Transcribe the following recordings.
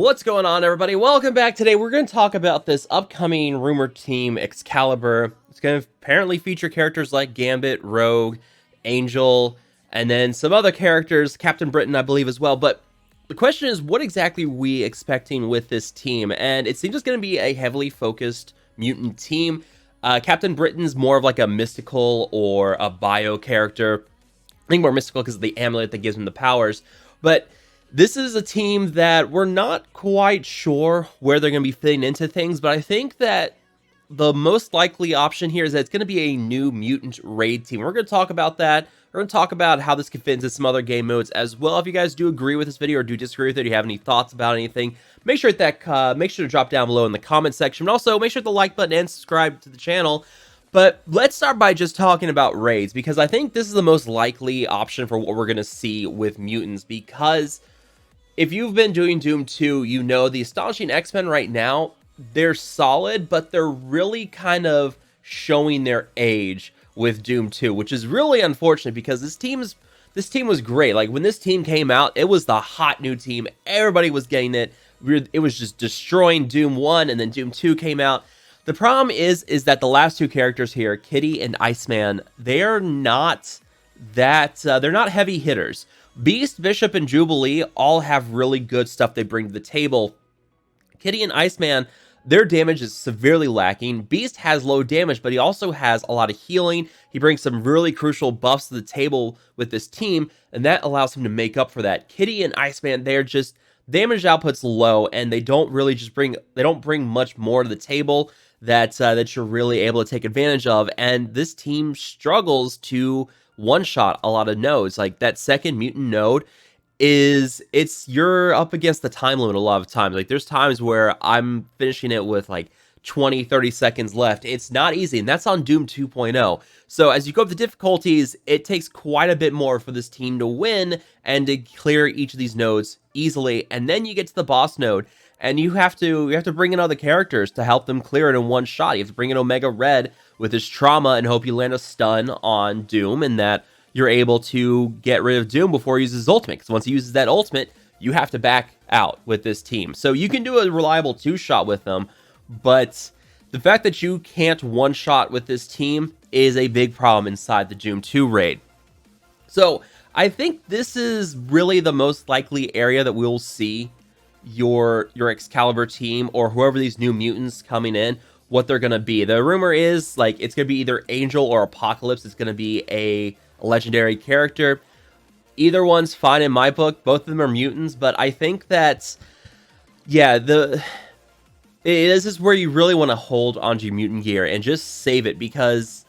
What's going on, everybody? Welcome back. Today we're going to talk about this upcoming rumored team, Excalibur. It's going to apparently feature characters like Gambit, Rogue, Angel, and then some other characters, Captain Britain, I believe, as well. But the question is, what exactly are we expecting with this team? And it seems it's going to be a heavily focused mutant team. Captain Britain's more of like a mystical or a bio character. I think more mystical because of the amulet that gives him the powers. But this is a team that we're not quite sure where they're going to be fitting into things, but I think that the most likely option here is that it's going to be a new mutant raid team. We're going to talk about that. We're going to talk about how this can fit into some other game modes as well. If you guys do agree with this video or do disagree with it, or you have any thoughts about anything, make sure to drop down below in the comment section. And also, make sure to the like button and subscribe to the channel. But let's start by just talking about raids, because I think this is the most likely option for what we're going to see with mutants, because if you've been doing Doom 2, you know the Astonishing X-Men right now, they're solid, but they're really kind of showing their age with Doom 2, which is really unfortunate because this team was great. Like, when this team came out, it was the hot new team. Everybody was getting it. It was just destroying Doom 1, and then Doom 2 came out. The problem is that the last two characters here, Kitty and Iceman, they're not heavy hitters. Beast, Bishop, and Jubilee all have really good stuff they bring to the table. Kitty and Iceman, their damage is severely lacking. Beast has low damage, but he also has a lot of healing. He brings some really crucial buffs to the table with this team, and that allows him to make up for that. Kitty and Iceman, they're just damage output's low, and they don't bring much more to the table that you're really able to take advantage of. And this team struggles to one-shot a lot of nodes. Like, that second mutant node you're up against the time limit a lot of times. Like, there's times where I'm finishing it with like 20-30 seconds left. It's not easy, and that's on Doom 2.0. So as you go up the difficulties, it takes quite a bit more for this team to win and to clear each of these nodes easily. And then you get to the boss node, and you have to bring in other characters to help them clear it in one shot. You have to bring in Omega Red with his trauma and hope you land a stun on Doom, and that you're able to get rid of Doom before he uses his ultimate. Because once he uses that ultimate, you have to back out with this team. So you can do a reliable two-shot with them, but the fact that you can't one-shot with this team is a big problem inside the Doom 2 raid. So I think this is really the most likely area that we'll see your Excalibur team, or whoever these new mutants coming in, what they're going to be. The rumor is, like, it's going to be either Angel or Apocalypse. It's going to be a legendary character. Either one's fine in my book. Both of them are mutants, but I think that, yeah, this is where you really want to hold onto your mutant gear and just save it, because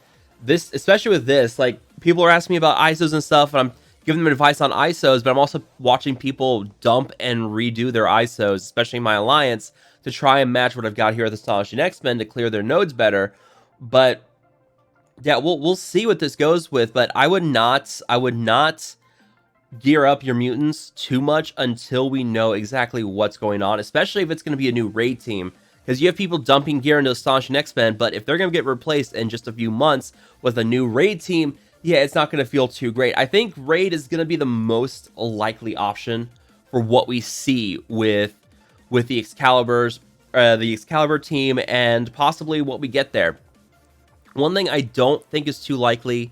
this, especially with this, like, people are asking me about ISOs and stuff, and I'm giving them advice on ISOs, but I'm also watching people dump and redo their ISOs, especially in my alliance, to try and match what I've got here with Astonishing X-Men to clear their nodes better. But yeah, we'll see what this goes with, but I would not gear up your mutants too much until we know exactly what's going on, especially if it's going to be a new raid team, because you have people dumping gear into Astonishing X-Men, but if they're going to get replaced in just a few months with a new raid team, yeah, it's not going to feel too great. I think raid is going to be the most likely option for what we see with the Excalibur team, and possibly what we get there. One thing I don't think is too likely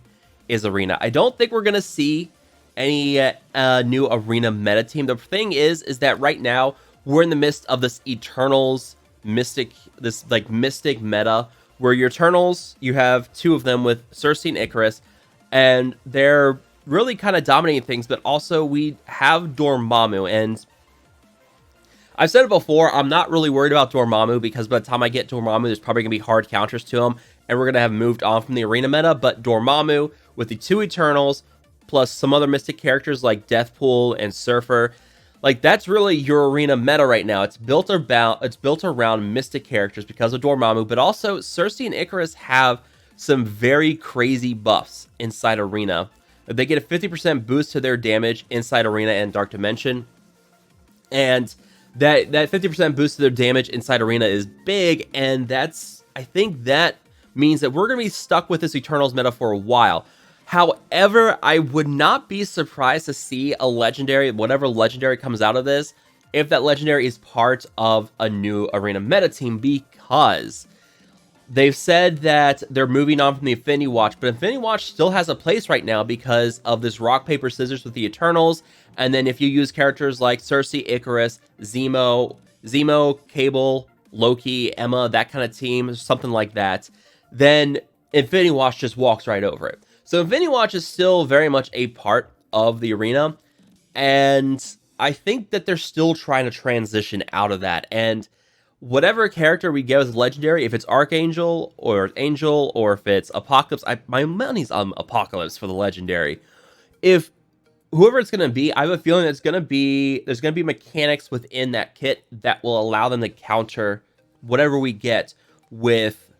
is Arena. I don't think we're going to see any new Arena meta team. The thing is that right now we're in the midst of this Eternals mystic meta, where your Eternals, you have two of them with Cersei and Icarus, and they're really kind of dominating things, but also we have Dormammu, and I've said it before, I'm not really worried about Dormammu, because by the time I get Dormammu, there's probably going to be hard counters to him, and we're going to have moved on from the Arena meta. But Dormammu, with the two Eternals, plus some other Mystic characters like Deathpool and Surfer, like, that's really your Arena meta right now. It's built around Mystic characters because of Dormammu, but also Cersei and Icarus have some very crazy buffs inside Arena. They get a 50% boost to their damage inside Arena and Dark Dimension, and that 50% boost to their damage inside Arena is big, and I think that means that we're going to be stuck with this Eternals meta for a while. However, I would not be surprised to see a legendary, whatever legendary comes out of this, if that legendary is part of a new arena meta team, because they've said that they're moving on from the Infinity Watch, but Infinity Watch still has a place right now because of this rock, paper, scissors with the Eternals. And then if you use characters like Cersei, Icarus, Zemo, Cable, Loki, Emma, that kind of team, something like that, then Infinity Watch just walks right over it. So Infinity Watch is still very much a part of the arena, and I think that they're still trying to transition out of that. And whatever character we get as legendary, if it's Archangel or Angel or if it's Apocalypse, my money's on Apocalypse for the legendary. If whoever it's going to be, I have a feeling there's going to be mechanics within that kit that will allow them to counter whatever we get with,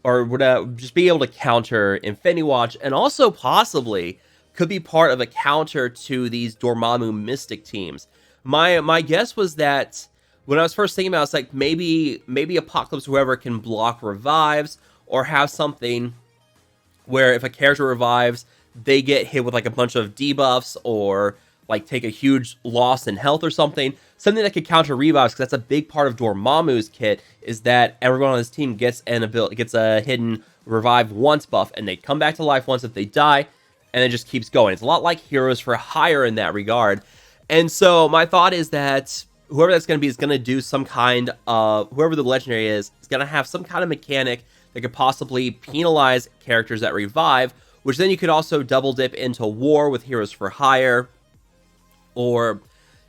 or would just be able to counter Infinity Watch, and also possibly could be part of a counter to these Dormammu Mystic teams. My guess was that when I was first thinking about it, it's like maybe Apocalypse, whoever, can block revives, or have something where if a character revives, they get hit with like a bunch of debuffs, or like take a huge loss in health or something that could counter revives, because that's a big part of Dormammu's kit, is that everyone on his team gets a hidden revive once buff, and they come back to life once if they die, and it just keeps going. It's a lot like Heroes for Hire in that regard. And so my thought is that whoever that's going to be is going to do some kind of, whoever the legendary is going to have some kind of mechanic that could possibly penalize characters that revive, which then you could also double dip into War with Heroes for Hire, or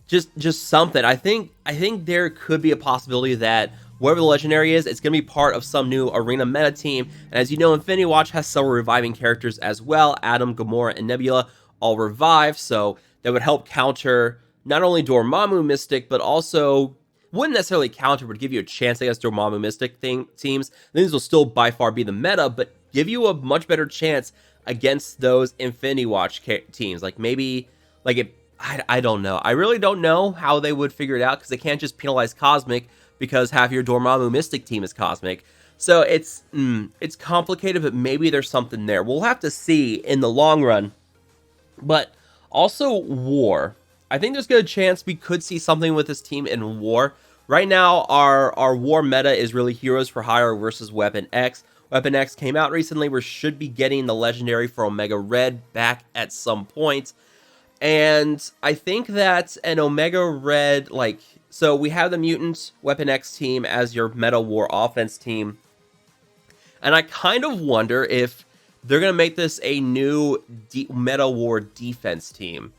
just something. I think there could be a possibility that whoever the legendary is, it's going to be part of some new arena meta team. And as you know, Infinity Watch has several reviving characters as well. Adam, Gamora, and Nebula all revive, so that would help counter not only Dormammu Mystic, but also wouldn't necessarily counter, but give you a chance against Dormammu Mystic teams. These will still by far be the meta, but give you a much better chance against those Infinity Watch teams. Like maybe, I don't know. I really don't know how they would figure it out, because they can't just penalize Cosmic, because half your Dormammu Mystic team is Cosmic. So it's complicated, but maybe there's something there. We'll have to see in the long run. But also War. I think there's a good chance we could see something with this team in War. Right now, our War meta is really Heroes for Hire versus Weapon X. Weapon X came out recently. We should be getting the legendary for Omega Red back at some point. And I think that an Omega Red, so we have the Mutant Weapon X team as your meta War offense team. And I kind of wonder if they're going to make this a new meta War defense team,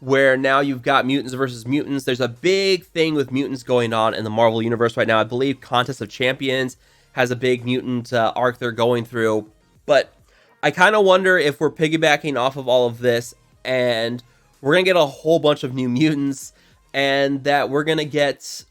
where now you've got mutants versus mutants. There's a big thing with mutants going on in the Marvel Universe right now. I believe Contest of Champions has a big mutant arc they're going through. But I kind of wonder if we're piggybacking off of all of this, and we're going to get a whole bunch of new mutants, and that we're going to get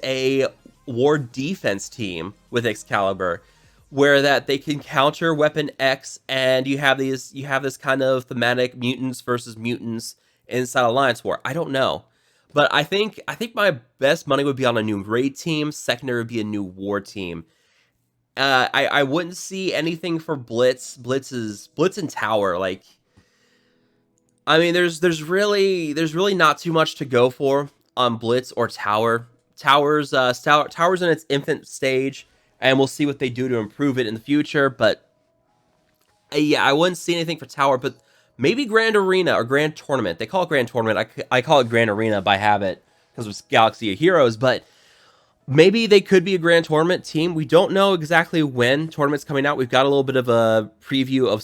a War defense team with Excalibur, where that they can counter Weapon X, and you have this kind of thematic mutants versus mutants inside Alliance War. I don't know, but I think my best money would be on a new raid team. Secondary would be a new War team. I wouldn't see anything for Blitz. Blitz and Tower. There's really not too much to go for on Blitz or Tower. Tower's in its infant stage, and we'll see what they do to improve it in the future. But yeah, I wouldn't see anything for Tower, but maybe Grand Arena or Grand Tournament. They call it Grand Tournament. I call it Grand Arena by habit because it's Galaxy of Heroes, but maybe they could be a Grand Tournament team. We don't know exactly when Tournament's coming out. We've got a little bit of a preview of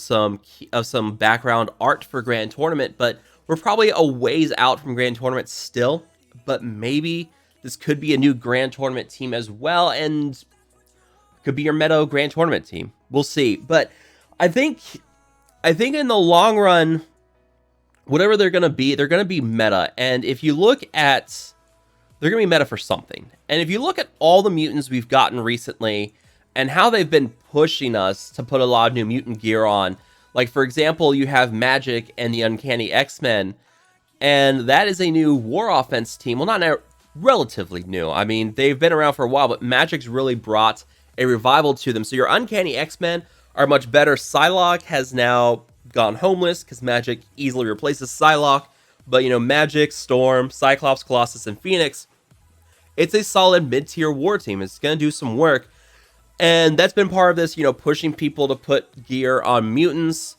some background art for Grand Tournament, but we're probably a ways out from Grand Tournament still. But maybe this could be a new Grand Tournament team as well, and could be your meta Grand Tournament team. We'll see. But I think in the long run, whatever they're going to be meta. And if you look at, they're going to be meta for something. And if you look at all the mutants we've gotten recently and how they've been pushing us to put a lot of new mutant gear on, like for example, you have Magic and the Uncanny X-Men, and that is a new War offense team. Well, not relatively new. I mean, they've been around for a while, but Magic's really brought a revival to them. So your Uncanny X-Men are much better. Psylocke has now gone homeless because Magic easily replaces Psylocke But, you know, Magic, Storm, Cyclops, Colossus, and Phoenix, it's a solid mid-tier war team. It's going to do some work. And that's been part of this, you know, pushing people to put gear on mutants.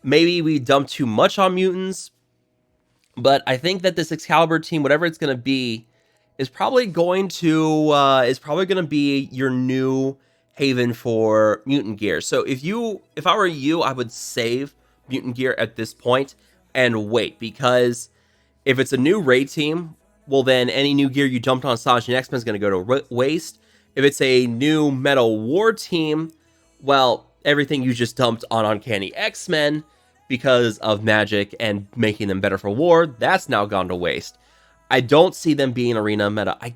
Maybe we dump too much on mutants. But I think that this Excalibur team, whatever it's going to be, is probably going to be your new haven for mutant gear. So if I were you, I would save mutant gear at this point and wait, because if it's a new raid team, well, then any new gear you dumped on Astonishing X-Men is going to go to waste. If it's a new Metal War team, well, everything you just dumped on Uncanny X-Men because of magic and making them better for war, that's now gone to waste. I don't see them being arena meta. I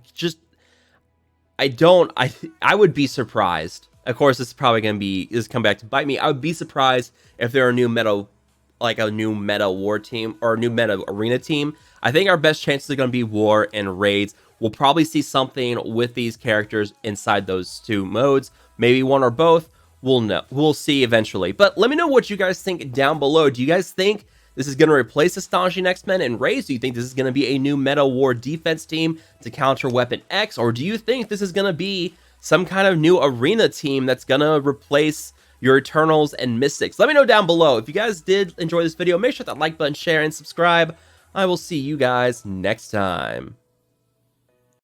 would be surprised. Of course, this is probably going to come back to bite me. I would be surprised if there are a new meta war team or a new meta arena team. I think our best chances are going to be war and raids. We'll probably see something with these characters inside those two modes. Maybe one or both. We'll know. We'll see eventually. But let me know what you guys think down below. Do you guys think this is going to replace Astonishing X-Men and raids? Do you think this is going to be a new meta war defense team to counter Weapon X? Or do you think this is going to be some kind of new arena team that's going to replace your Eternals and Mystics? Let me know down below. If you guys did enjoy this video, make sure that like button, share, and subscribe. I will see you guys next time.